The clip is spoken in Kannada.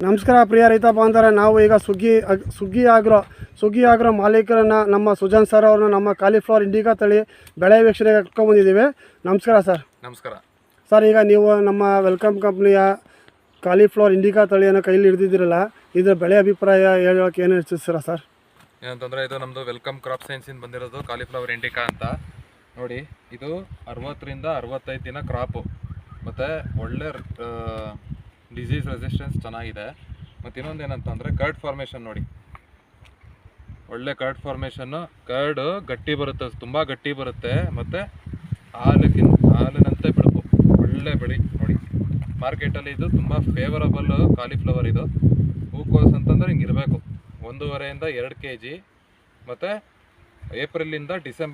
ನಮಸ್ಕಾರ ಪ್ರಿಯ ರೈತ ಬಾಂಧವರೇ, ನಾವು ಈಗ ಸುಗ್ಗಿ ಆಗ್ರೋ ಮಾಲೀಕರನ್ನ ನಮ್ಮ ಸುಜನ್ ಸರ್ ಅವ್ರನ್ನ ನಮ್ಮ ಕಾಲಿಫ್ಲವರ್ ಇಂಡಿಕಾ ತಳಿ ಬೆಳೆ ವೀಕ್ಷಣೆಗೆ ಕರ್ಕೊಂಡ್ಬಂದಿದ್ದೀವಿ. ನಮಸ್ಕಾರ ಸರ್. ನಮಸ್ಕಾರ ಸರ್, ಈಗ ನೀವು ನಮ್ಮ ವೆಲ್ಕಮ್ ಕಂಪ್ನಿಯ ಕಾಲಿಫ್ಲವರ್ ಇಂಡಿಕಾ ತಳಿಯನ್ನು ಕೈಲಿ ಹಿಡಿದಿದ್ದೀರಲ್ಲ, ಇದರ ಬೆಳೆ ಅಭಿಪ್ರಾಯ ಹೇಳೋಕೆ ಏನು ಇಚ್ಛಿಸ್ತೀರಾ ಸರ್? ಏನಂತಂದರೆ, ಇದು ನಮ್ಮದು ವೆಲ್ಕಮ್ ಕ್ರಾಪ್ ಸೈನ್ಸಿಂದ ಬಂದಿರೋದು ಕಾಲಿಫ್ಲವರ್ ಇಂಡಿಕಾ ಅಂತ. ನೋಡಿ, ಇದು 60ರಿಂದ 65 ದಿನ ಕ್ರಾಪು, ಮತ್ತು ಒಳ್ಳೆ ಡಿಸೀಸ್ ರೆಸಿಸ್ಟೆನ್ಸ್ ಚೆನ್ನಾಗಿದೆ. ಮತ್ತು ಇನ್ನೊಂದು ಏನಂತಂದರೆ ಕರ್ಡ್ ಫಾರ್ಮೇಷನ್ ನೋಡಿ, ಒಳ್ಳೆ ಕರ್ಡ್ ಫಾರ್ಮೇಷನ್ನು. ಕರ್ಡು ಗಟ್ಟಿ ಬರುತ್ತೆ, ತುಂಬ ಗಟ್ಟಿ ಬರುತ್ತೆ, ಮತ್ತು ಹಾಲಿನಂತೆ ಬಿಡುಪು, ಒಳ್ಳೆ ಬೆಳೆ ನೋಡಿ. ಮಾರ್ಕೆಟಲ್ಲಿ ಇದು ತುಂಬ ಫೇವರಬಲ್ ಕಾಲಿಫ್ಲವರ್. ಇದು ಹೂಕೋಸು ಅಂತಂದರೆ ಹಿಂಗಿರಬೇಕು, 1.5 ಇಂದ 2 kg. ಮತ್ತು ಏಪ್ರಿಲಿಂದ ಡಿಸೆಂಬರ್